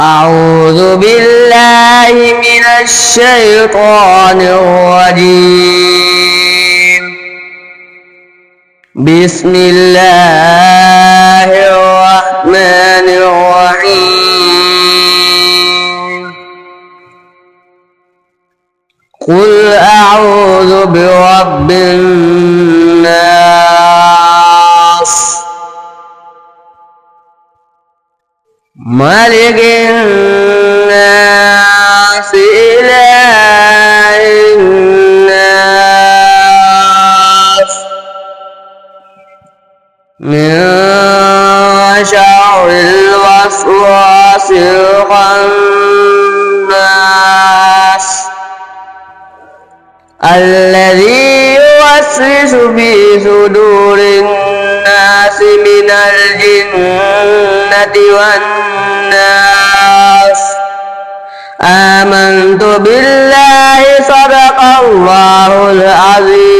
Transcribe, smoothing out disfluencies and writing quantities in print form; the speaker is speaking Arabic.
أعوذ بالله من الشيطان الرجيم. بسم الله الرحمن الرحيم. قل أعوذ برب الناس ملك الناس إله الناس من شر الوسواس الخناس الذي يوسوس في صدور الناس من الجنة والناس. آمنت بالله صدق الله العظيم.